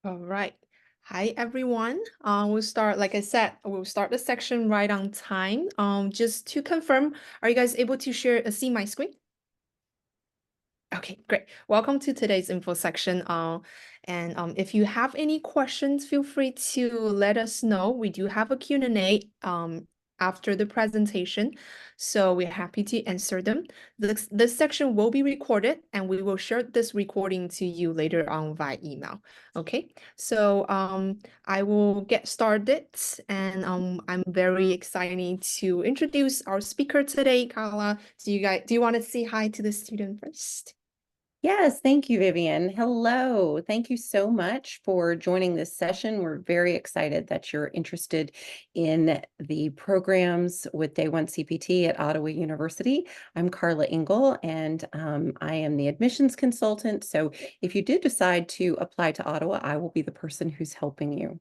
All right. Hi, everyone. We'll start, like I said, we'll start the section right on time. Just to confirm, are you guys able to see my screen? Okay, great. Welcome to today's info section. And if you have any questions, feel free to let us know. We do have a Q&A after the presentation, so we're happy to answer them. This section will be recorded, and we will share this recording to you later on via email. Okay, so I will get started, and I'm very excited to introduce our speaker today, Carla. Do you want to say hi to the student first? Yes, thank you, Vivian. Hello. Thank you so much for joining this session. We're very excited that you're interested in the programs with Day One CPT at Ottawa University. I'm Carla Engel, and I am the admissions consultant. So if you did decide to apply to Ottawa, I will be the person who's helping you.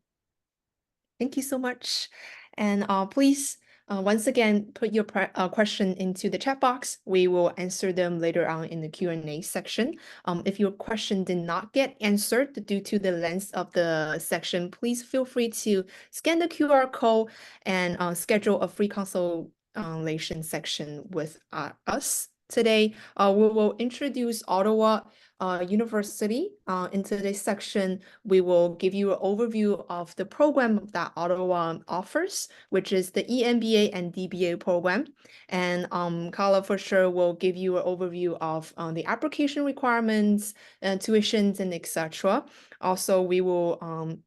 Thank you so much. And please, once again, put your question into the chat box. We will answer them later on in the Q&A section. If your question did not get answered due to the length of the section, please feel free to scan the QR code and schedule a free consultation section with us. Today, we will introduce Ottawa University. In today's section, we will give you an overview of the program that Ottawa offers, which is the EMBA and DBA program. And Carla for sure will give you an overview of the application requirements, tuitions, and etc. Also, we will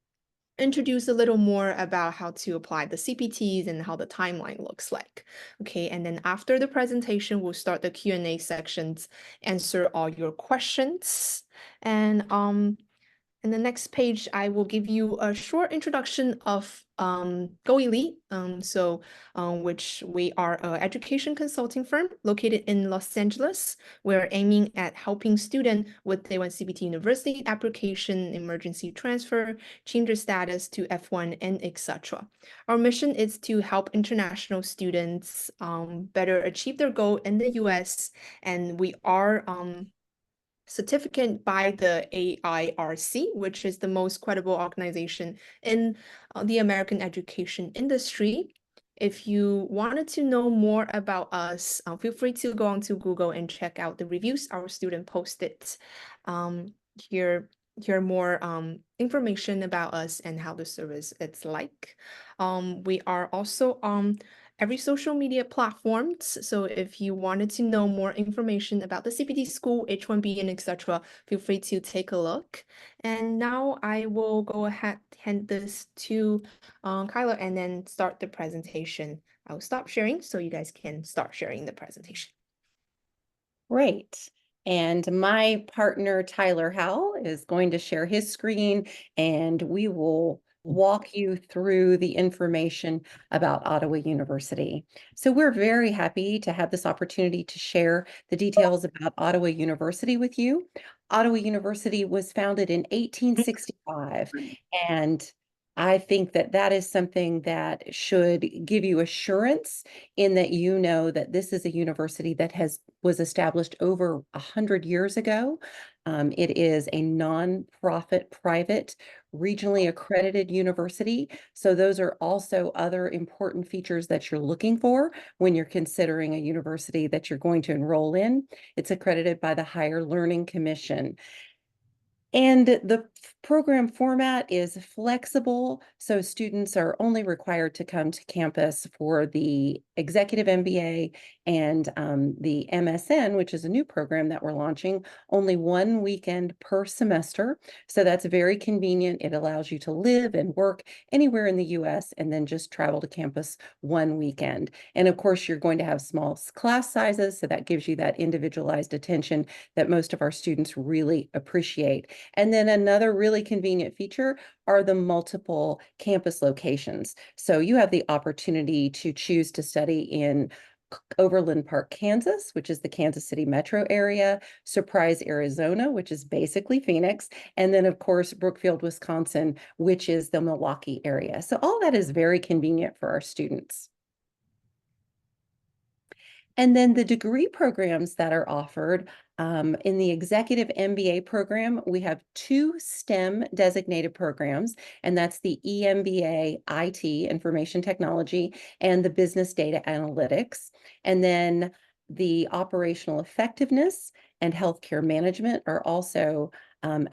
introduce a little more about how to apply the CPTs and how the timeline looks like. Okay, and then after the presentation, we'll start the Q&A sections, answer all your questions. And in the next page, I will give you a short introduction of GoElite, which we are an education consulting firm located in Los Angeles. We're aiming at helping students with Day One CPT University application, emergency transfer, change their status to F1, and etc. Our mission is to help international students better achieve their goal in the US, and we are certificate by the AIRC, which is the most credible organization in the American education industry. If you wanted to know more about us, feel free to go onto Google and check out the reviews our student posted. Um, here, here more information about us and how the service it's like. We are also on every social media platforms. So if you wanted to know more information about the CPT school, H1B, and etc., feel free to take a look. And now I will go ahead, hand this to Kyla, and then start the presentation. I'll stop sharing so you guys can start sharing the presentation. Great. And my partner, Tyler Howell, is going to share his screen, and we will walk you through the information about Ottawa University. So we're very happy to have this opportunity to share the details about Ottawa University with you. Ottawa University was founded in 1865, and I think that that is something that should give you assurance in that you know that this is a university that was established over 100 years ago. It is a nonprofit, private, regionally accredited university. So those are also other important features that you're looking for when you're considering a university that you're going to enroll in. It's accredited by the Higher Learning Commission. And the program format is flexible, so students are only required to come to campus for the Executive MBA and the MSN, which is a new program that we're launching, only one weekend per semester. So that's very convenient. It allows you to live and work anywhere in the US and then just travel to campus one weekend. And of course, you're going to have small class sizes, so that gives you that individualized attention that most of our students really appreciate. And then another really convenient feature are the multiple campus locations. So you have the opportunity to choose to study in Overland Park, Kansas, which is the Kansas City metro area, Surprise, Arizona, which is basically Phoenix, and then, of course, Brookfield, Wisconsin, which is the Milwaukee area. So all that is very convenient for our students. And then the degree programs that are offered in the executive MBA program, we have two STEM designated programs, and that's the EMBA IT, Information Technology, and the Business Data Analytics. And then the Operational Effectiveness and Healthcare Management are also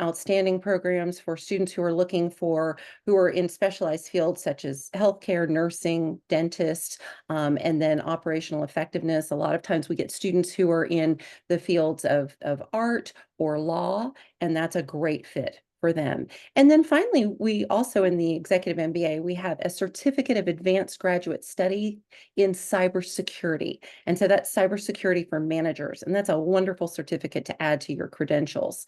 outstanding programs for students who are in specialized fields such as healthcare, nursing, dentists, and then operational effectiveness. A lot of times we get students who are in the fields of art or law, and that's a great fit for them. And then finally, we also in the Executive MBA, we have a Certificate of Advanced Graduate Study in Cybersecurity. And so that's cybersecurity for managers, and that's a wonderful certificate to add to your credentials.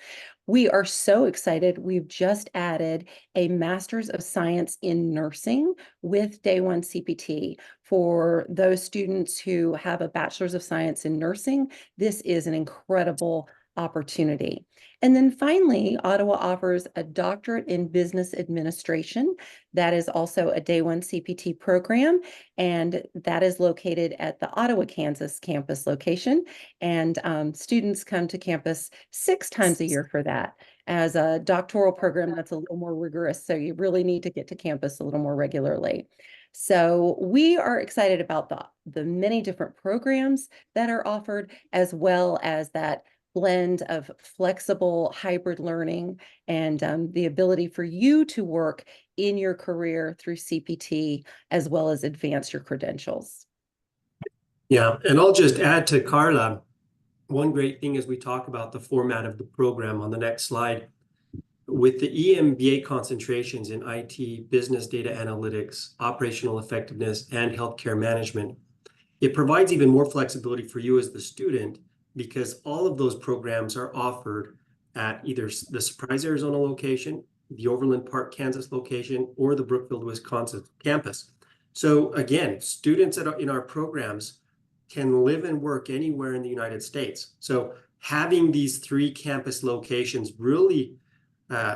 We are so excited. We've just added a Master's of Science in Nursing with Day One CPT. For those students who have a Bachelor's of Science in Nursing, this is an incredible opportunity. And then finally, Ottawa offers a doctorate in business administration. That is also a Day One CPT program, and that is located at the Ottawa, Kansas campus location. And students come to campus 6 times a year for that. As a doctoral program, that's a little more rigorous, so you really need to get to campus a little more regularly. So we are excited about the many different programs that are offered, as well as that blend of flexible hybrid learning and the ability for you to work in your career through CPT, as well as advance your credentials. Yeah, and I'll just add to Carla, one great thing as we talk about the format of the program on the next slide, with the EMBA concentrations in IT, business data analytics, operational effectiveness, and healthcare management, it provides even more flexibility for you as the student, because all of those programs are offered at either the Surprise, Arizona location, the Overland Park, Kansas location, or the Brookfield, Wisconsin campus. So again, students in our programs can live and work anywhere in the United States. So having these 3 campus locations really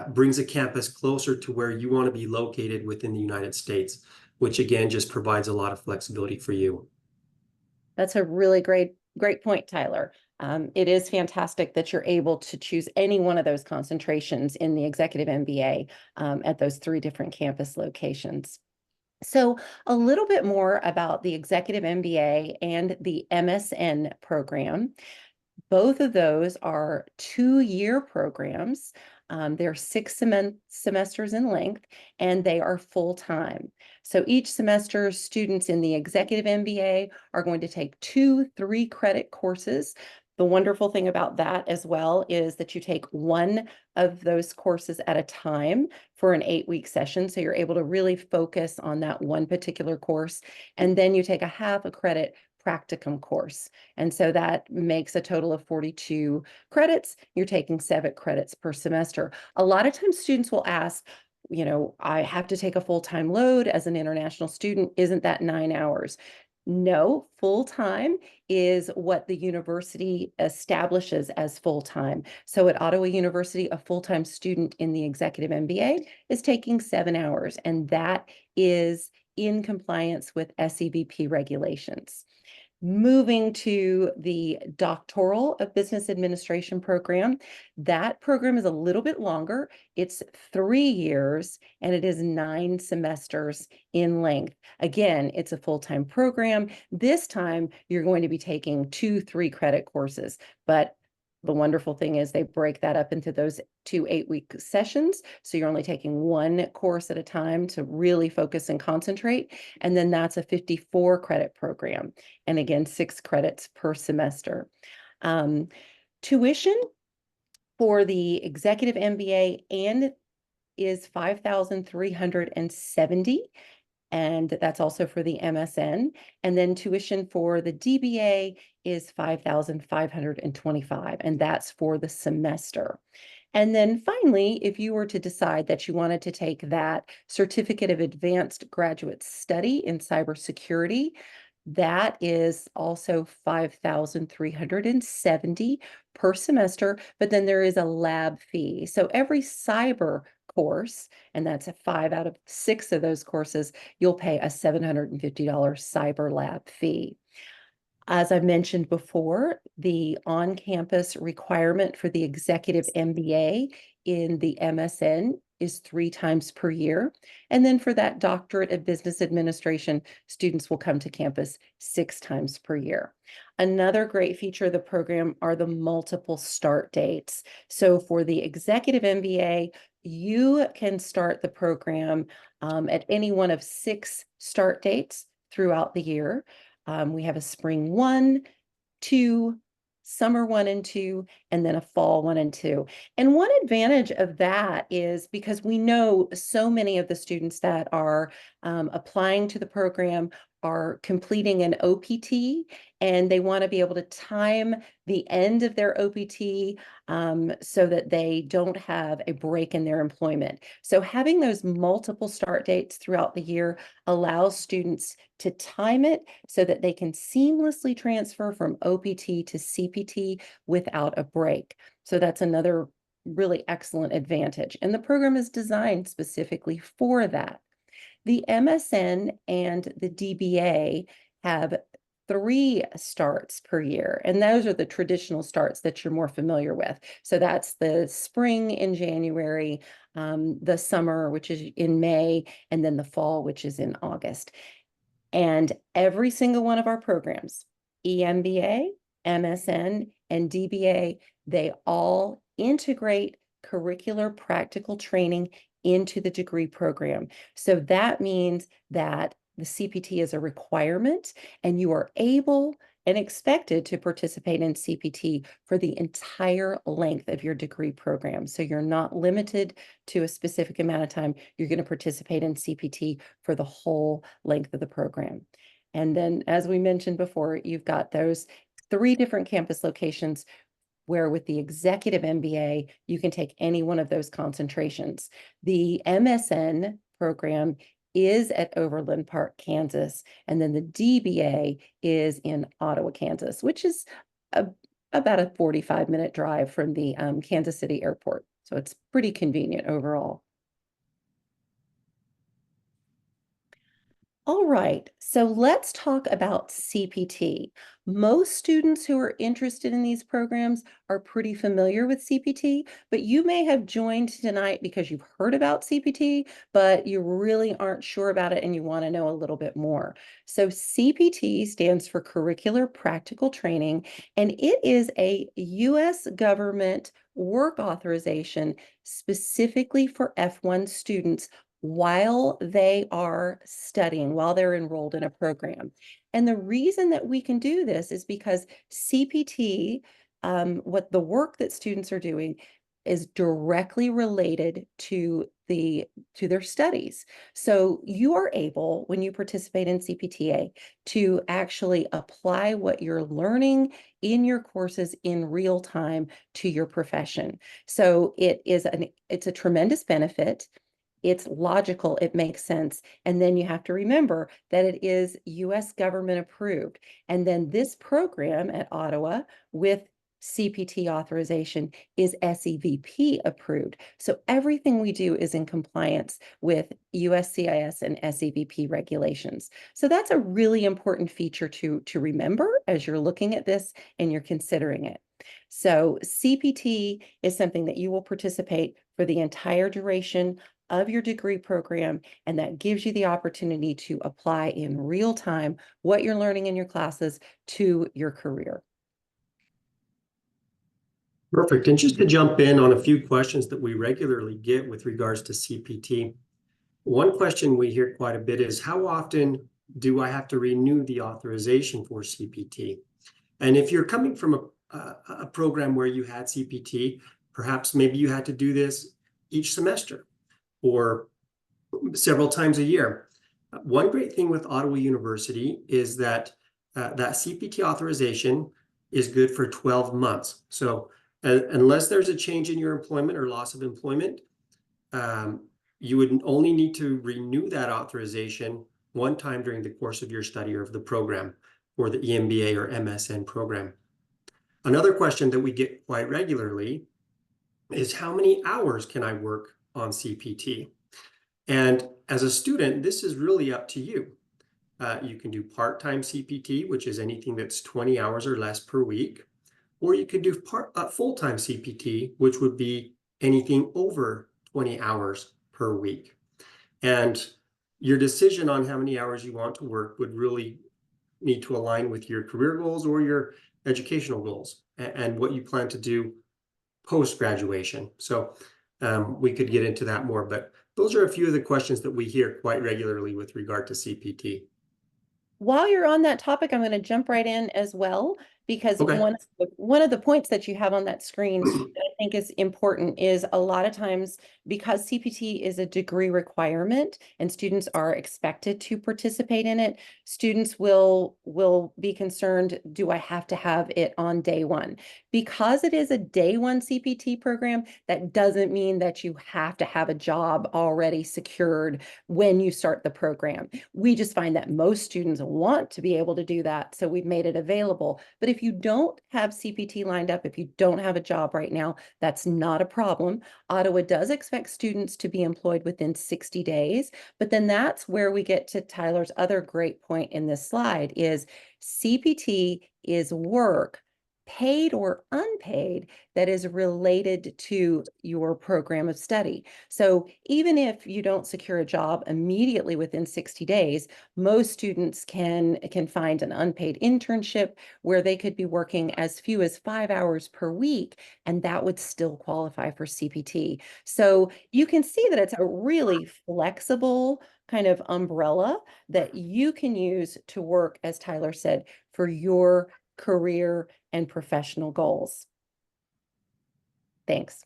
brings a campus closer to where you want to be located within the United States, which again just provides a lot of flexibility for you. That's a really great point, Tyler. It is fantastic that you're able to choose any one of those concentrations in the Executive MBA at those 3 different campus locations. So a little bit more about the Executive MBA and the MSN program. Both of those are 2-year programs. They're 6 semesters in length, and they are full-time. So each semester, students in the Executive MBA are going to take 2 3-credit courses. The wonderful thing about that as well is that you take one of those courses at a time for an 8-week session. So you're able to really focus on that one particular course. And then you take a half a credit practicum course. And so that makes a total of 42 credits. You're taking 7 credits per semester. A lot of times students will ask, I have to take a full-time load as an international student. Isn't that 9 hours? No, full-time is what the university establishes as full-time. So at Ottawa University, a full-time student in the Executive MBA is taking 7 hours, and that is in compliance with SEBP regulations. Moving to the Doctoral of Business Administration program, that program is a little bit longer. It's 3 years, and it is 9 semesters in length. Again, it's a full-time program. This time, you're going to be taking 2 3-credit courses, but the wonderful thing is they break that up into those 2 8-week sessions. So you're only taking 1 course at a time to really focus and concentrate. And then that's a 54-credit program. And again, 6 credits per semester. Tuition for the Executive MBA is $5,370. And that's also for the MSN. And then tuition for the DBA is $5,525, and that's for the semester. And then finally, if you were to decide that you wanted to take that Certificate of Advanced Graduate Study in Cybersecurity, that is also $5,370 per semester, but then there is a lab fee. So every cyber course, and that's 5 out of 6 of those courses, you'll pay a $750 cyber lab fee. As I mentioned before, the on-campus requirement for the executive MBA in the MSN is 3 times per year. And then for that doctorate of business administration, students will come to campus 6 times per year. Another great feature of the program are the multiple start dates. So for the executive MBA, you can start the program at any one of 6 start dates throughout the year. We have a spring 1, 2, summer 1 and 2, and then a fall 1 and 2. And one advantage of that is because we know so many of the students that are applying to the program are completing an OPT, and they want to be able to time the end of their OPT so that they don't have a break in their employment. So having those multiple start dates throughout the year allows students to time it so that they can seamlessly transfer from OPT to CPT without a break. So that's another really excellent advantage. And the program is designed specifically for that. The MSN and the DBA have 3 starts per year, and those are the traditional starts that you're more familiar with. So that's the spring in January, the summer, which is in May, and then the fall, which is in August. And every single one of our programs, EMBA, MSN, and DBA, they all integrate curricular practical training into the degree program. So that means that the CPT is a requirement, and you are able and expected to participate in CPT for the entire length of your degree program. So you're not limited to a specific amount of time. You're going to participate in CPT for the whole length of the program. And then, as we mentioned before, you've got those 3 different campus locations where with the executive MBA, you can take any one of those concentrations. The MSN program is at Overland Park, Kansas, and then the DBA is in Ottawa, Kansas, which is about a 45-minute drive from the Kansas City airport. So it's pretty convenient overall. All right, so let's talk about CPT. Most students who are interested in these programs are pretty familiar with CPT, but you may have joined tonight because you've heard about CPT, but you really aren't sure about it and you want to know a little bit more. So CPT stands for Curricular Practical Training, and it is a U.S. government work authorization specifically for F1 students while they are studying, while they're enrolled in a program. And the reason that we can do this is because CPT, what the work that students are doing is directly related to their studies. So you are able, when you participate in CPTA, to actually apply what you're learning in your courses in real time to your profession. So it's a tremendous benefit. It's logical, it makes sense. And then you have to remember that it is US government approved. And then this program at Ottawa with CPT authorization is SEVP approved. So everything we do is in compliance with USCIS and SEVP regulations. So that's a really important feature to remember as you're looking at this and you're considering it. So CPT is something that you will participate for the entire duration of your degree program, and that gives you the opportunity to apply in real time what you're learning in your classes to your career. Perfect. And just to jump in on a few questions that we regularly get with regards to CPT, one question we hear quite a bit is, how often do I have to renew the authorization for CPT? And if you're coming from a program where you had CPT, perhaps maybe you had to do this each semester or several times a year. One great thing with Ottawa University is that that CPT authorization is good for 12 months. So unless there's a change in your employment or loss of employment, you would only need to renew that authorization one time during the course of your study or of the program for the EMBA or MSN program. Another question that we get quite regularly is, how many hours can I work on CPT? And as a student, this is really up to you. You can do part-time CPT, which is anything that's 20 hours or less per week, or you could do full-time CPT, which would be anything over 20 hours per week. And your decision on how many hours you want to work would really need to align with your career goals or your educational goals and what you plan to do post-graduation. So we could get into that more, but those are a few of the questions that we hear quite regularly with regard to CPT. While you're on that topic, I'm going to jump right in as well, because Okay. one of the points that you have on that screen that I think is important is a lot of times, because CPT is a degree requirement and students are expected to participate in it, students will be concerned, do I have to have it on day one? Because it is a day one CPT program, that doesn't mean that you have to have a job already secured when you start the program. We just find that most students want to be able to do that, so we've made it available. But if you don't have CPT lined up, if you don't have a job right now, that's not a problem. Ottawa does expect students to be employed within 60 days, but then that's where we get to Tyler's other great point in this slide is CPT is work, paid or unpaid, that is related to your program of study. So even if you don't secure a job immediately within 60 days, most students can find an unpaid internship where they could be working as few as 5 hours per week, and that would still qualify for CPT. So you can see that it's a really flexible kind of umbrella that you can use to work, as Tyler said, for your career and professional goals. Thanks.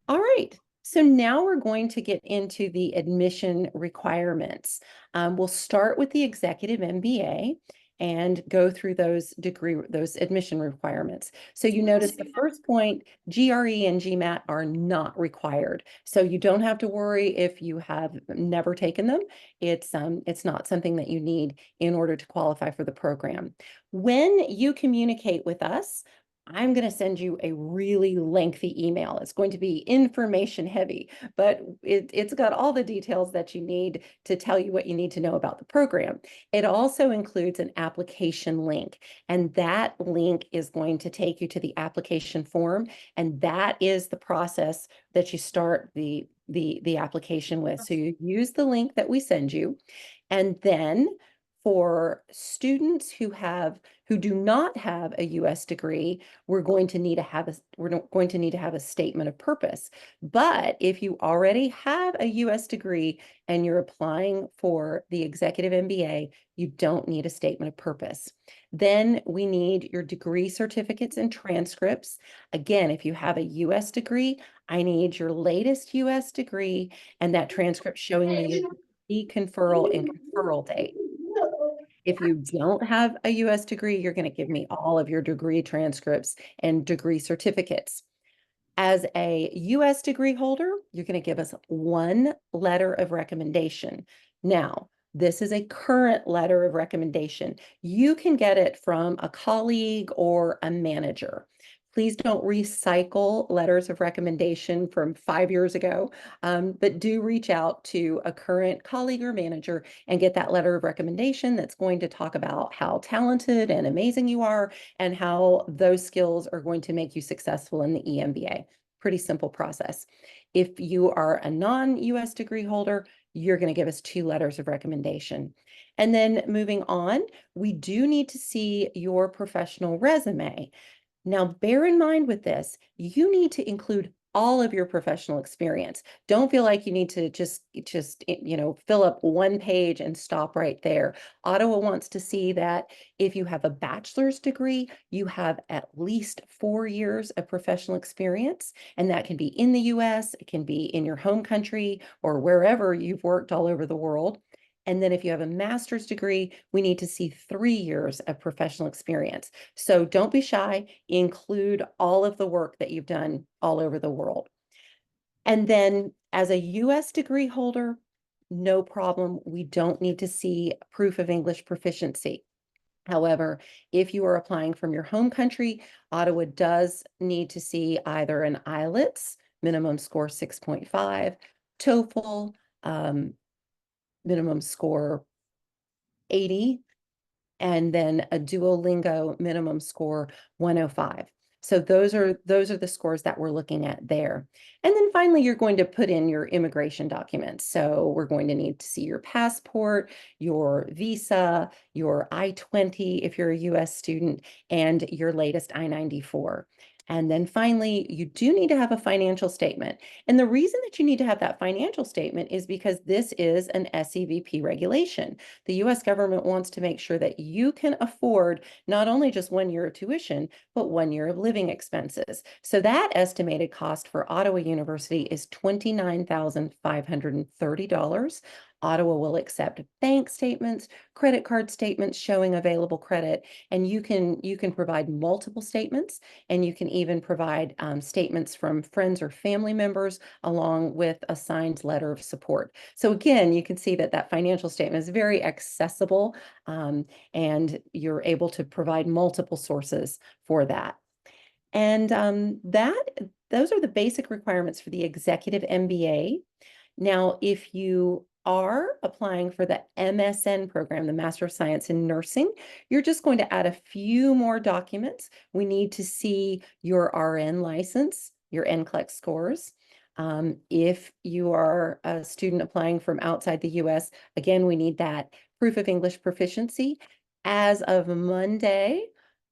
All right. So now we're going to get into the admission requirements. We'll start with the executive MBA and go through those admission requirements. So you notice the first point, GRE and GMAT are not required. So you don't have to worry if you have never taken them. It's not something that you need in order to qualify for the program. When you communicate with us, I'm going to send you a really lengthy email. It's going to be information heavy, but it's got all the details that you need to tell you what you need to know about the program. It also includes an application link, and that link is going to take you to the application form, and that is the process that you start the application with. So you use the link that we send you, and then for students who do not have a U.S. degree, we're going to need to have a statement of purpose. But if you already have a U.S. degree and you're applying for the executive MBA, you don't need a statement of purpose. Then we need your degree certificates and transcripts. Again, if you have a U.S. degree, I need your latest U.S. degree and that transcript showing the conferral and conferral date. If you don't have a U.S. degree, you're going to give me all of your degree transcripts and degree certificates. As a U.S. degree holder, you're going to give us one letter of recommendation. Now, this is a current letter of recommendation. You can get it from a colleague or a manager. Please don't recycle letters of recommendation from 5 years ago, but do reach out to a current colleague or manager and get that letter of recommendation that's going to talk about how talented and amazing you are and how those skills are going to make you successful in the EMBA. Pretty simple process. If you are a non-US degree holder, you're going to give us 2 letters of recommendation. And then moving on, we do need to see your professional resume. Now, bear in mind with this, you need to include all of your professional experience. Don't feel like you need to just fill up one page and stop right there. Ottawa wants to see that if you have a bachelor's degree, you have at least 4 years of professional experience, and that can be in the US, it can be in your home country, or wherever you've worked all over the world. And then if you have a master's degree, we need to see 3 years of professional experience. So don't be shy, include all of the work that you've done all over the world. And then as a US degree holder, no problem. We don't need to see proof of English proficiency. However, if you are applying from your home country, Ottawa does need to see either an IELTS, minimum score 6.5, TOEFL, minimum score 80, and then a Duolingo minimum score 105. So those are the scores that we're looking at there. And then finally, you're going to put in your immigration documents. So we're going to need to see your passport, your visa, your I-20 if you're a US student, and your latest I-94. And then finally, you do need to have a financial statement. And the reason that you need to have that financial statement is because this is an SEVP regulation. The US government wants to make sure that you can afford not only just 1 year of tuition, but 1 year of living expenses. So that estimated cost for Ottawa University is $29,530. Ottawa will accept bank statements, credit card statements showing available credit, and you can provide multiple statements, and you can even provide statements from friends or family members along with a signed letter of support. So again, you can see that that financial statement is very accessible, and you're able to provide multiple sources for that. And those are the basic requirements for the executive MBA. Now, if you are applying for the MSN program, the Master of Science in Nursing, you're just going to add a few more documents. We need to see your RN license, your NCLEX scores. If you are a student applying from outside the US, again, we need that proof of English proficiency. As of Monday,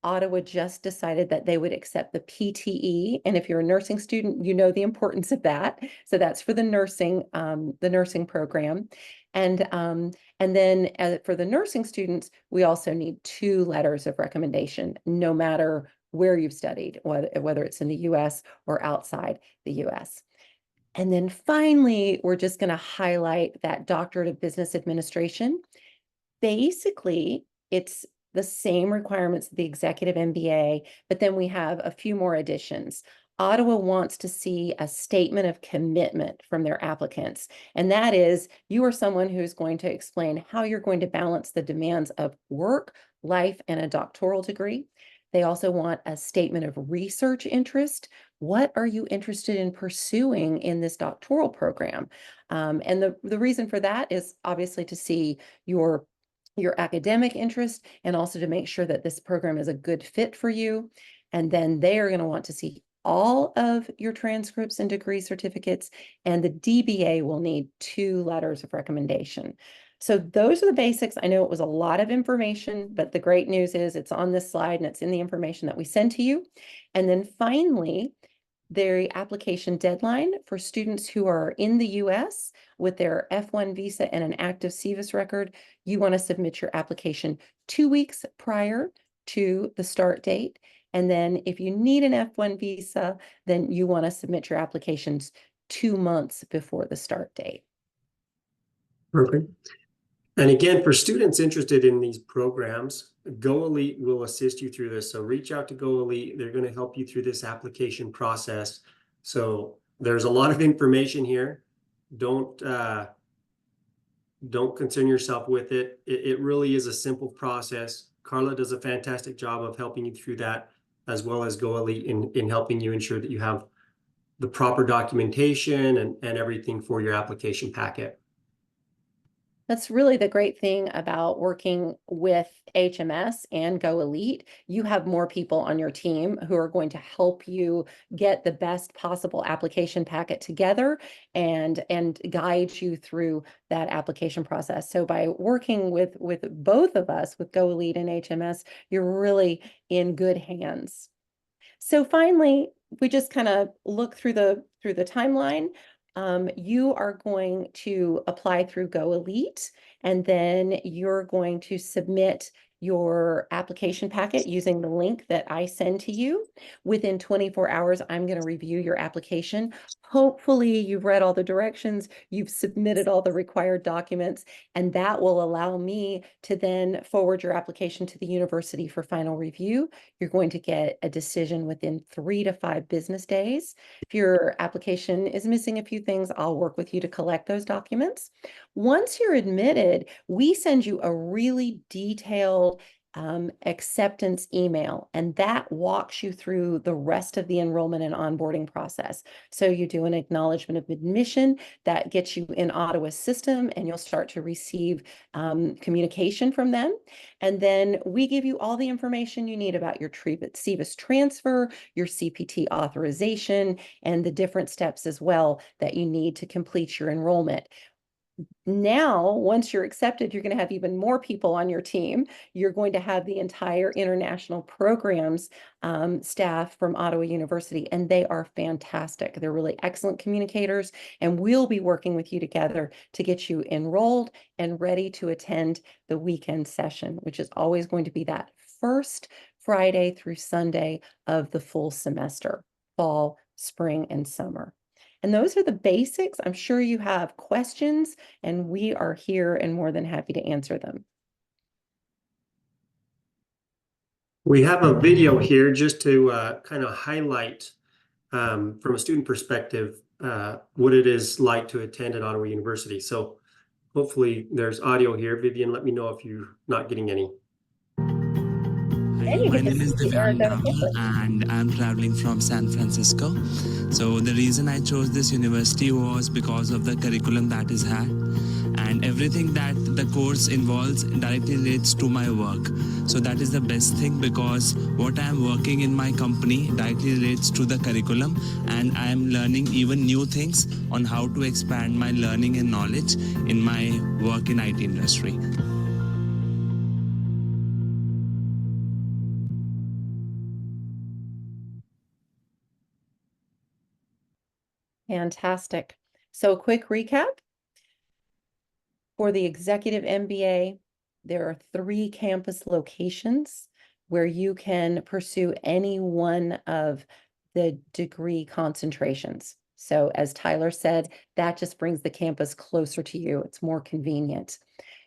Ottawa just decided that they would accept the PTE. And if you're a nursing student, you know the importance of that. So that's for the nursing program. And then for the nursing students, we also need 2 letters of recommendation, no matter where you've studied, whether it's in the US or outside the US. And then finally, we're just going to highlight that Doctorate of Business Administration. Basically, it's the same requirements of the executive MBA, but then we have a few more additions. Ottawa wants to see a statement of commitment from their applicants, and that is you are someone who's going to explain how you're going to balance the demands of work, life, and a doctoral degree. They also want a statement of research interest. What are you interested in pursuing in this doctoral program? And the reason for that is obviously to see your academic interest, and also to make sure that this program is a good fit for you. And then they are going to want to see all of your transcripts and degree certificates, and the DBA will need 2 letters of recommendation. So those are the basics. I know it was a lot of information, but the great news is it's on this slide and it's in the information that we send to you. And then finally, the application deadline for students who are in the US with their F1 visa and an active SEVIS record, you want to submit your application 2 weeks prior to the start date. And then if you need an F1 visa, then you want to submit your applications 2 months before the start date. Perfect. And again, for students interested in these programs, GoElite will assist you through this. So reach out to GoElite. They're going to help you through this application process. So there's a lot of information here. Don't concern yourself with it. It really is a simple process. Carla does a fantastic job of helping you through that, as well as GoElite in helping you ensure that you have the proper documentation and everything for your application packet. That's really the great thing about working with HMS and GoElite. You have more people on your team who are going to help you get the best possible application packet together and guide you through that application process. So by working with both of us, with GoElite and HMS, you're really in good hands. So finally, we just kind of look through the timeline. You are going to apply through GoElite, and then you're going to submit your application packet using the link that I send to you. Within 24 hours, I'm going to review your application. Hopefully, you've read all the directions, you've submitted all the required documents, and that will allow me to then forward your application to the university for final review. You're going to get a decision within 3 to 5 business days. If your application is missing a few things, I'll work with you to collect those documents. Once you're admitted, we send you a really detailed acceptance email, and that walks you through the rest of the enrollment and onboarding process. So you do an acknowledgement of admission that gets you in Ottawa's system, and you'll start to receive communication from them. And then we give you all the information you need about your CVIS transfer, your CPT authorization, and the different steps as well that you need to complete your enrollment. Now, once you're accepted, you're going to have even more people on your team. You're going to have the entire international programs staff from Ottawa University, and they are fantastic. They're really excellent communicators, and we'll be working with you together to get you enrolled and ready to attend the weekend session, which is always going to be that first Friday through Sunday of the full semester, fall, spring, and summer. And those are the basics. I'm sure you have questions, and we are here and more than happy to answer them. We have a video here just to kind of highlight from a student perspective what it is like to attend at Ottawa University. So hopefully there's audio here. Vivian, let me know if you're not getting any. And you My get to name is see Divyan Erica Dawar, Hipper. and I'm traveling from San Francisco. So the reason I chose this university was because of the curriculum that is had, and everything that the course involves directly relates to my work. So that is the best thing, because what I am working in my company directly relates to the curriculum, and I am learning even new things on how to expand my learning and knowledge in my work in IT industry. Fantastic. So quick recap. For the executive MBA, there are 3 campus locations where you can pursue any one of the degree concentrations. So as Tyler said, that just brings the campus closer to you. It's more convenient.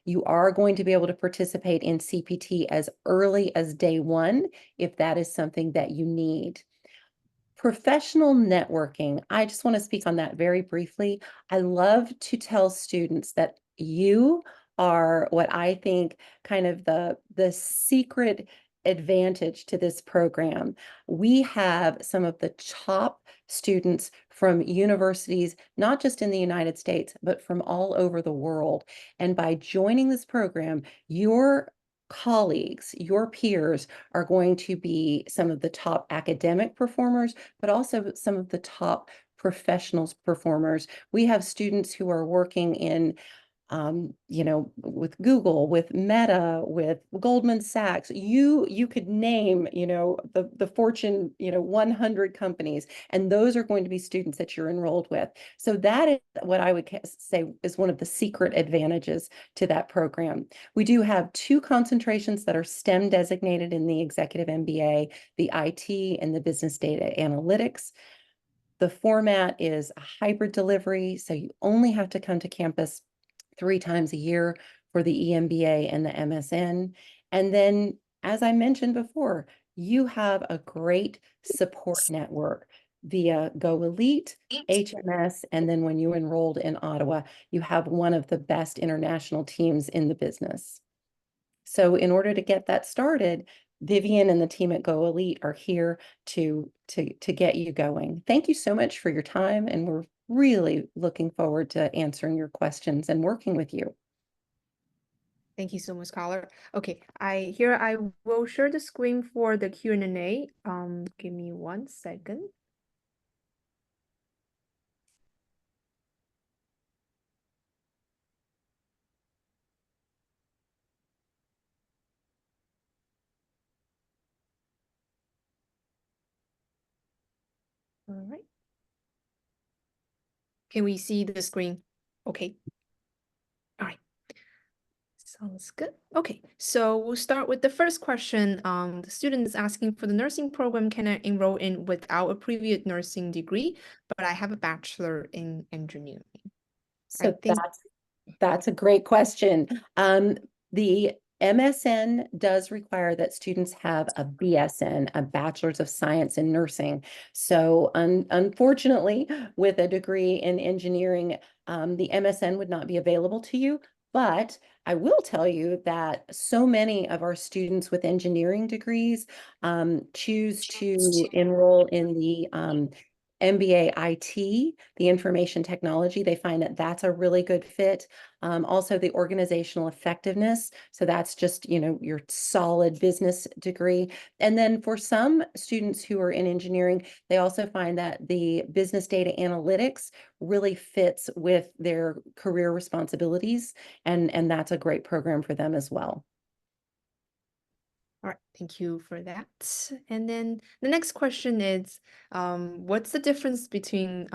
You are going to be able to participate in CPT as early as day 1 if that is something that you need. Professional networking, I just want to speak on that very briefly. I love to tell students that you are what I think kind of the secret advantage to this program. We have some of the top students from universities, not just in the United States, but from all over the world. And by joining this program, your colleagues, your peers are going to be some of the top academic performers, but also some of the top professionals performers. We have students who are working in with Google, with Meta, with Goldman Sachs. You could name, the Fortune, 100 companies, and those are going to be students that you're enrolled with. So that is what I would say is one of the secret advantages to that program. We do have 2 concentrations that are STEM designated in the executive MBA, the IT and the business data analytics. The format is a hybrid delivery, so you only have to come to campus 3 times a year for the EMBA and the MSN. And then, as I mentioned before, you have a great support network via GoElite, HMS, and then when you enrolled in Ottawa, you have one of the best international teams in the business. So in order to get that started, Vivian and the team at GoElite are here to get you going. Thank you so much for your time, and we're really looking forward to answering your questions and working with you. Thank you so much, caller. Okay, I will share the screen for the Q&A. Give me 1 second. All right. Can we see the screen? Okay. All right. Sounds good. Okay, so we'll start with the first question. The student is asking, for the nursing program, can I enroll in without a previous nursing degree, but I have a bachelor in engineering? So that's a great question. The MSN does require that students have a BSN, a Bachelor's of Science in Nursing. So unfortunately, with a degree in engineering, the MSN would not be available to you, But I will tell you that so many of our students with engineering degrees choose to enroll in the MBA IT, the information technology. They find that that's a really good fit. Also the organizational effectiveness. So that's just, your solid business degree. And then for some students who are in engineering, they also find that the business data analytics really fits with their career responsibilities. And that's a great program for them as well. All right, thank you for that. And then the next question is, what's the difference between day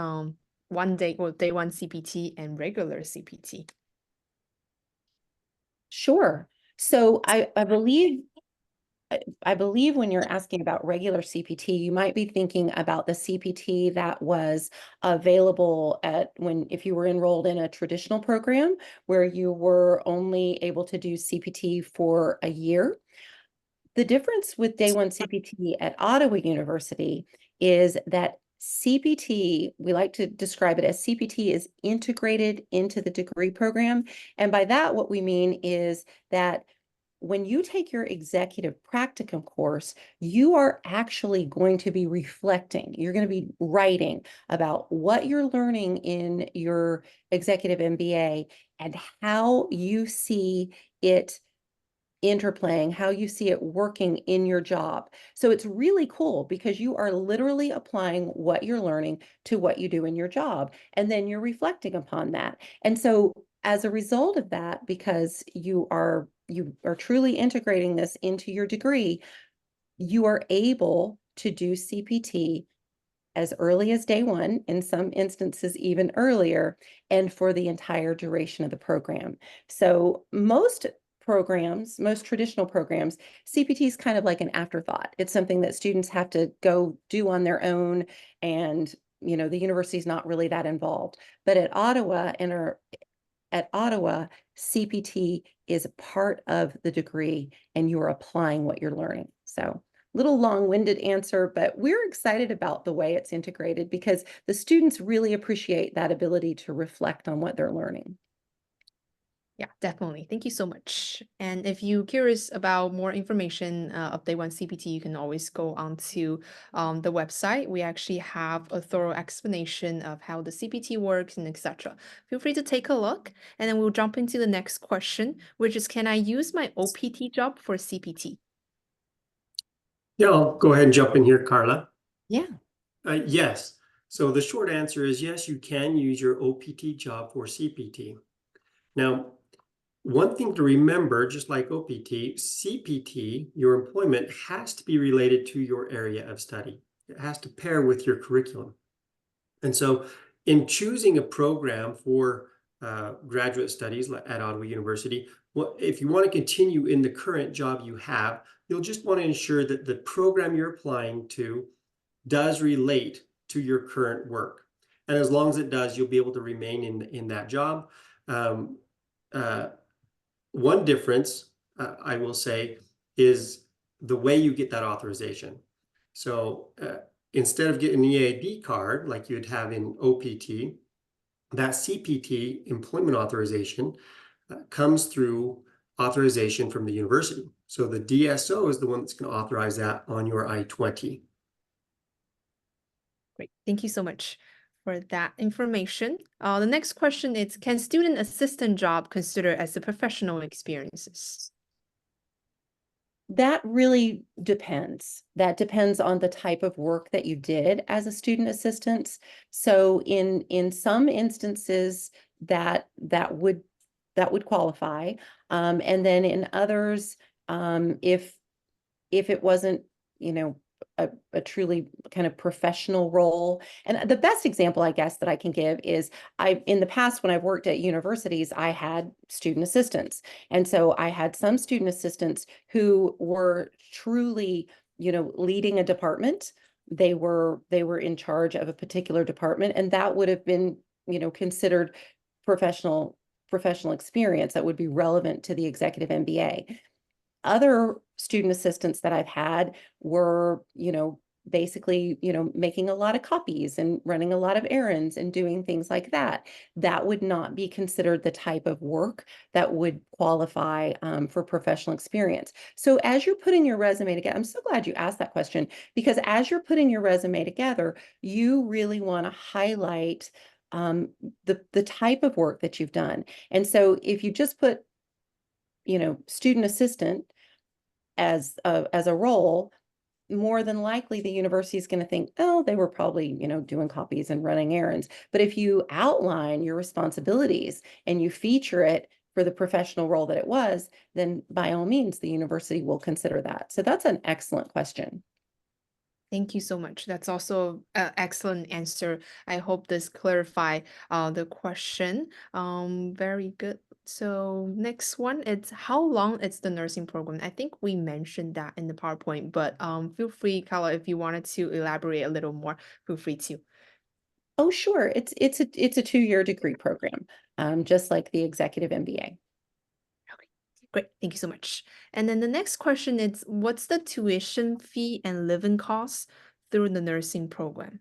one CPT and regular CPT? Sure. So I believe when you're asking about regular CPT, you might be thinking about the CPT that was available if you were enrolled in a traditional program where you were only able to do CPT for a year. The difference with day one CPT at Ottawa University is that CPT, we like to describe it as CPT is integrated into the degree program. And by that, what we mean is that when you take your executive practicum course, you are actually going to be reflecting. You're going to be writing about what you're learning in your executive MBA and how you see it interplaying, how you see it working in your job. So it's really cool because you are literally applying what you're learning to what you do in your job, and then you're reflecting upon that. And so as a result of that, because you are truly integrating this into your degree, you are able to do CPT as early as day one, in some instances even earlier, and for the entire duration of the program. So most traditional programs, CPT is kind of like an afterthought. It's something that students have to go do on their own, and the university is not really that involved. But at Ottawa, CPT is a part of the degree, and you are applying what you're learning. So little long-winded answer, but we're excited about the way it's integrated because the students really appreciate that ability to reflect on what they're learning. Yeah, definitely. Thank you so much. And if you're curious about more information of Day One CPT, you can always go onto the website. We actually have a thorough explanation of how the CPT works and etc. Feel free to take a look, and then we'll jump into the next question, which is, can I use my OPT job for CPT? Yeah, I'll go ahead and jump in here, Carla. Yeah. Yes. So the short answer is yes, you can use your OPT job for CPT. Now, one thing to remember, just like OPT, CPT, your employment has to be related to your area of study. It has to pair with your curriculum. And so in choosing a program for graduate studies at Ottawa University, if you want to continue in the current job you have, you'll just want to ensure that the program you're applying to does relate to your current work. And as long as it does, you'll be able to remain in that job. One difference, I will say, is the way you get that authorization. So instead of getting an EAD card like you'd have in OPT, that CPT employment authorization comes through authorization from the university. So the DSO is the one that's going to authorize that on your I-20. Great. Thank you so much for that information. The next question is, can student assistant job consider as a professional experiences? That really depends. That depends on the type of work that you did as a student assistant. So in some instances that would qualify. And then in others, if it wasn't, a truly kind of professional role. And the best example, I guess, that I can give is in the past, when I've worked at universities, I had student assistants. And so I had some student assistants who were truly, leading a department. They were in charge of a particular department, and that would have been, considered professional experience that would be relevant to the executive MBA. Other student assistants that I've had were, basically, making a lot of copies and running a lot of errands and doing things like that. That would not be considered the type of work that would qualify for professional experience. So as you're putting your resume together, I'm so glad you asked that question, because as you're putting your resume together, you really want to highlight the type of work that you've done. And so if you just put, student assistant as a role, more than likely the university is going to think, oh, they were probably, doing copies and running errands. But if you outline your responsibilities and you feature it for the professional role that it was, then by all means, the university will consider that. So that's an excellent question. Thank you so much. That's also an excellent answer. I hope this clarify the question. Very good. So next one, it's how long is the nursing program? I think we mentioned that in the PowerPoint, but feel free, Carla, if you wanted to elaborate a little more, feel free to. Oh, sure. It's a 2-year degree program, just like the executive MBA. Okay, great. Thank you so much. And then the next question is, what's the tuition fee and living costs through the nursing program?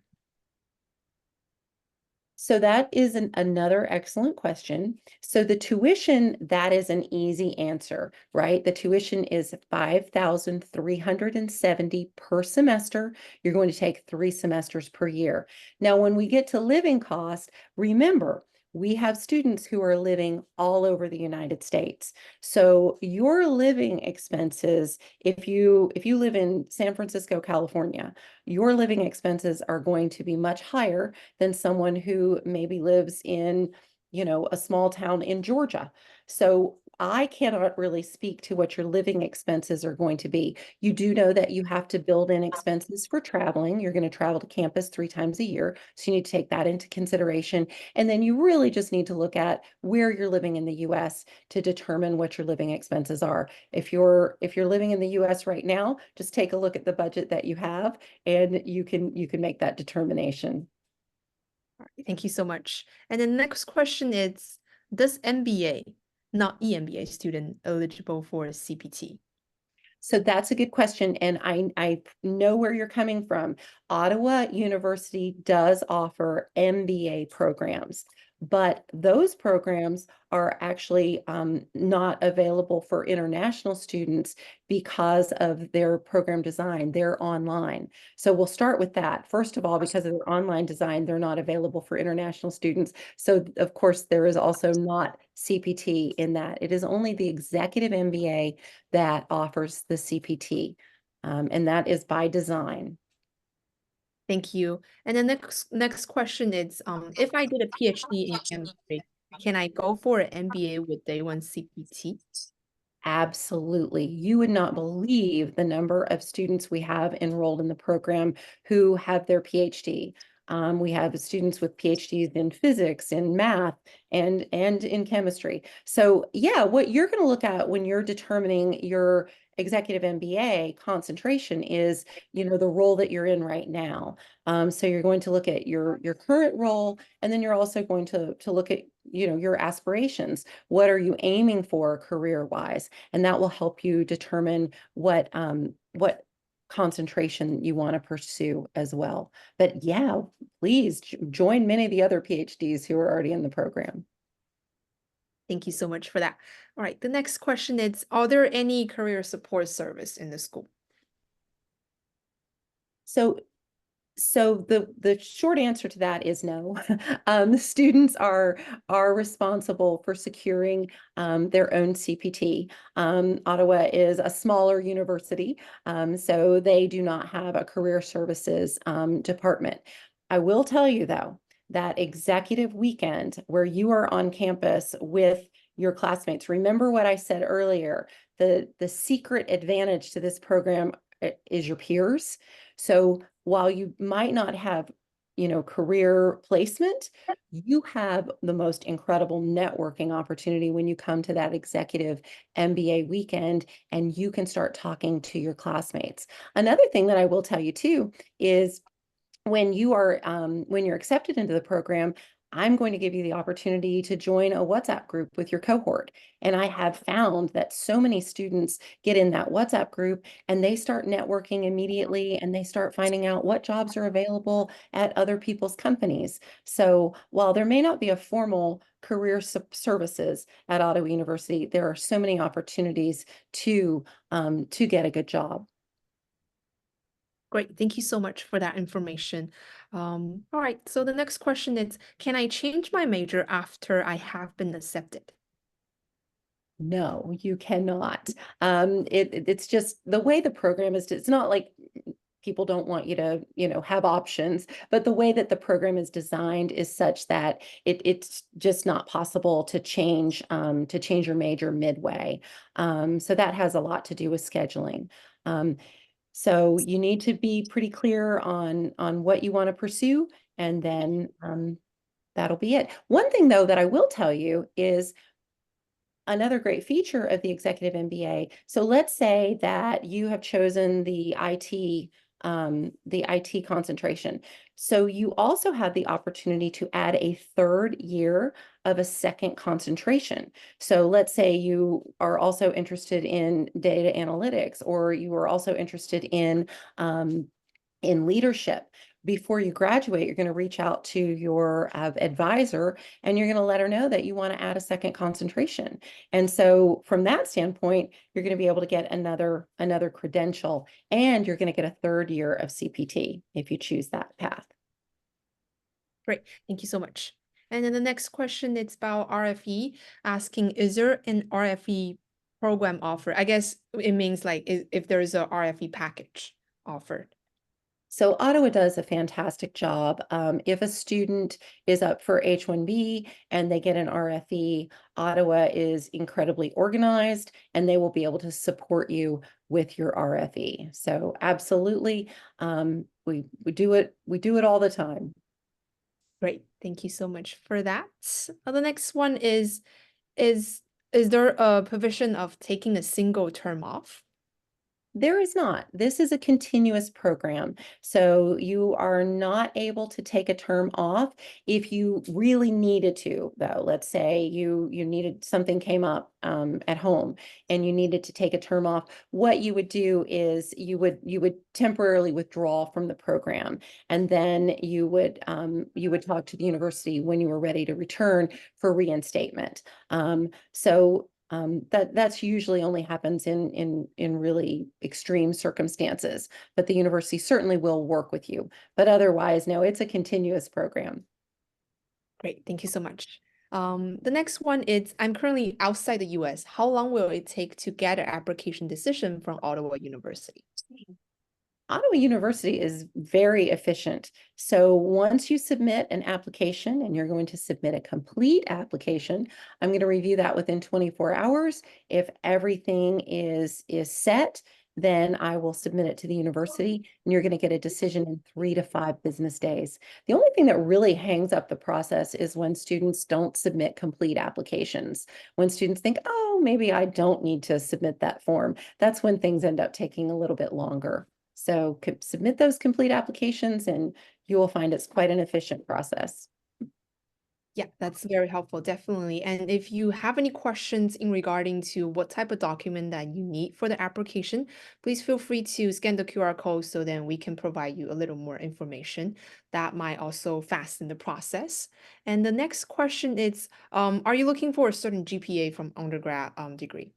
So that is another excellent question. So the tuition, that is an easy answer, right? The tuition is $5,370 per semester. You're going to take 3 semesters per year. Now, when we get to living cost, remember, we have students who are living all over the United States. So your living expenses, if you live in San Francisco, California, your living expenses are going to be much higher than someone who maybe lives in, a small town in Georgia. So I cannot really speak to what your living expenses are going to be. You do know that you have to build in expenses for traveling. You're going to travel to campus 3 times a year. So you need to take that into consideration. And then you really just need to look at where you're living in the US to determine what your living expenses are. If you're living in the US right now, just take a look at the budget that you have, and you can make that determination. All right, thank you so much. And the next question is, does MBA, not EMBA student eligible for CPT? So that's a good question. And I know where you're coming from. Ottawa University does offer MBA programs, but those programs are actually not available for international students because of their program design. They're online. So we'll start with that. First of all, because of their online design, they're not available for international students. So of course, there is also not CPT in that. It is only the executive MBA that offers the CPT, and that is by design. Thank you. And the next question is, if I did a PhD in chemistry, can I go for an MBA with day 1 CPT? Absolutely. You would not believe the number of students we have enrolled in the program who have their PhD. We have students with PhDs in physics, in math, and in chemistry. So yeah, what you're going to look at when you're determining your executive MBA concentration is, the role that you're in right now. So you're going to look at your current role, and then you're also going to look at, your aspirations. What are you aiming for career-wise? And that will help you determine what concentration you want to pursue as well. But yeah, please join many of the other PhDs who are already in the program. Thank you so much for that. All right, the next question is, are there any career support service in the school? So the short answer to that is no. The students are responsible for securing their own CPT. Ottawa is a smaller university, so they do not have a career services department. I will tell you though, that executive weekend where you are on campus with your classmates, remember what I said earlier, the secret advantage to this program is your peers. So while you might not have, career placement, you have the most incredible networking opportunity when you come to that executive MBA weekend, and you can start talking to your classmates. Another thing that I will tell you too is when you're accepted into the program, I'm going to give you the opportunity to join a WhatsApp group with your cohort. And I have found that so many students get in that WhatsApp group and they start networking immediately, and they start finding out what jobs are available at other people's companies. So while there may not be a formal career services at Ottawa University, there are so many opportunities to get a good job. Great. Thank you so much for that information. All right. So the next question is, can I change my major after I have been accepted? No, you cannot. It's just the way the program is. It's not like people don't want you to, have options, but the way that the program is designed is such that it's just not possible to change your major midway. So that has a lot to do with scheduling. So you need to be pretty clear on what you want to pursue, and then that'll be it. One thing though that I will tell you is another great feature of the Executive MBA. So let's say that you have chosen the IT concentration. So you also have the opportunity to add a third year of a second concentration. So let's say you are also interested in data analytics, or you are also interested in leadership. Before you graduate, you're going to reach out to your advisor, and you're going to let her know that you want to add a second concentration. And so from that standpoint, you're going to be able to get another credential, and you're going to get a third year of CPT if you choose that path. Great. Thank you so much. And then the next question, it's about RFE, asking, is there an RFE program offer? I guess it means like if there's a RFE package offered. So Ottawa does a fantastic job. If a student is up for H-1B and they get an RFE, Ottawa is incredibly organized, and they will be able to support you with your RFE. So absolutely, we do it all the time. Great. Thank you so much for that. The next one is there a provision of taking a single term off? There is not. This is a continuous program. So you are not able to take a term off. If you really needed to, though, let's say you needed, something came up at home and you needed to take a term off, what you would do is you would temporarily withdraw from the program, and then you would talk to the university when you were ready to return for reinstatement. That's usually only happens in really extreme circumstances, but the university certainly will work with you. But otherwise, no, it's a continuous program. Great, thank you so much. The next one is, I'm currently outside the US. How long will it take to get an application decision from Ottawa University? Ottawa University is very efficient. So once you submit an application, and you're going to submit a complete application, I'm going to review that within 24 hours. If everything is set, then I will submit it to the university, and you're going to get a decision in 3 to 5 business days. The only thing that really hangs up the process is when students don't submit complete applications. When students think, oh, maybe I don't need to submit that form, that's when things end up taking a little bit longer. So submit those complete applications, and you will find it's quite an efficient process. Yeah, that's very helpful, definitely. And if you have any questions in regarding to what type of document that you need for the application, please feel free to scan the QR code so then we can provide you a little more information. That might also fasten the process. And the next question is, are you looking for a certain GPA from undergrad degree?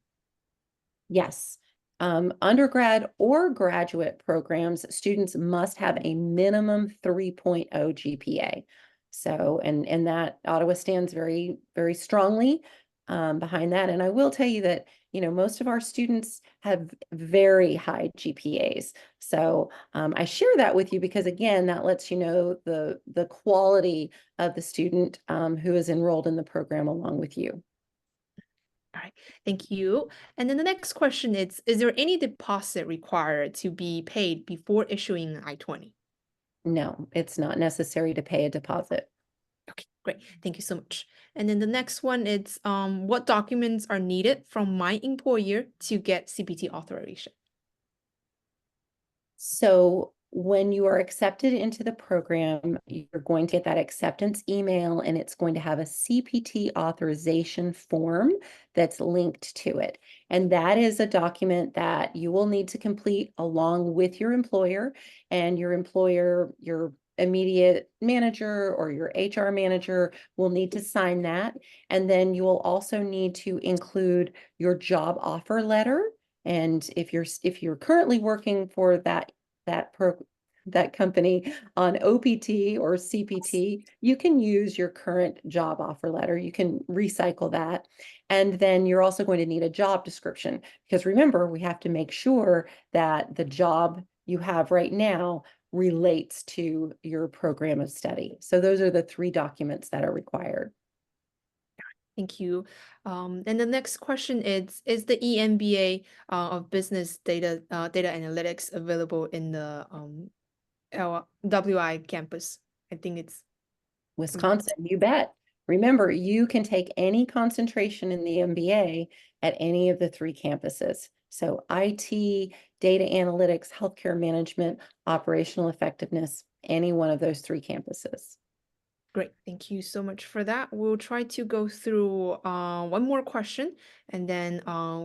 Yes. Undergrad or graduate programs, students must have a minimum 3.0 GPA. So, and that Ottawa stands very, very strongly behind that. And I will tell you that, most of our students have very high GPAs. So I share that with you because, again, that lets you know the quality of the student who is enrolled in the program along with you. All right, thank you. And then the next question is there any deposit required to be paid before issuing an I-20? No, it's not necessary to pay a deposit. Okay, great. Thank you so much. And then the next one is what documents are needed from my employer to get CPT authorization? So when you are accepted into the program, you're going to get that acceptance email, and it's going to have a CPT authorization form that's linked to it. And that is a document that you will need to complete along with your employer, and your employer, your immediate manager or your HR manager will need to sign that. And then you will also need to include your job offer letter. And if you're currently working for that company on OPT or CPT, you can use your current job offer letter. You can recycle that. And then you're also going to need a job description, because remember, we have to make sure that the job you have right now relates to your program of study. So those are the 3 documents that are required. Thank you. And the next question is the EMBA of Business Data Analytics available in the WI campus? I think it's Wisconsin, you bet. Remember, you can take any concentration in the MBA at any of the 3 campuses. So IT, data analytics, healthcare management, operational effectiveness, any one of those 3 campuses. Great. Thank you so much for that. We'll try to go through one more question, and then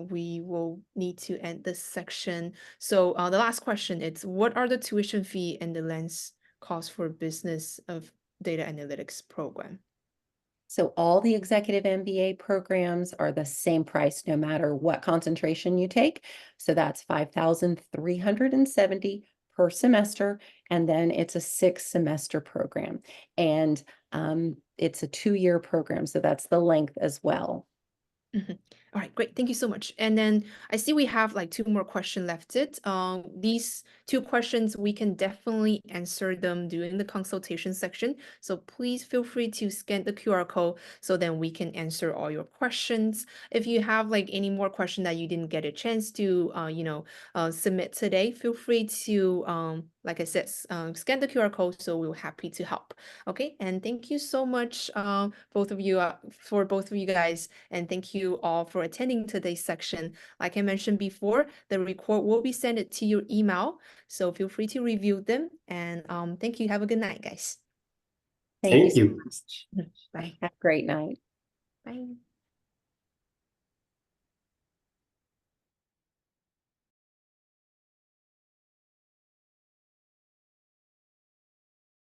we will need to end this section. So the last question is, what are the tuition fee and the lens cost for business of data analytics program? So all the executive MBA programs are the same price no matter what concentration you take. So that's $5,370 per semester, and then it's a 6-semester program, and it's a 2-year program, so that's the length as well. All right, great. Thank you so much. And then I see we have like 2 more questions left. These 2 questions, we can definitely answer them during the consultation section. So please feel free to scan the QR code so then we can answer all your questions. If you have like any more question that you didn't get a chance to, submit today, feel free to, like I said, scan the QR code, so we're happy to help. Okay, and thank you so much, both of you, for both of you guys, and thank you all for attending today's section. Like I mentioned before, the record will be sent to your email, so feel free to review them. And thank you. Have a good night, guys. Thank you Thank so you. much. Bye. Have a great night. Bye.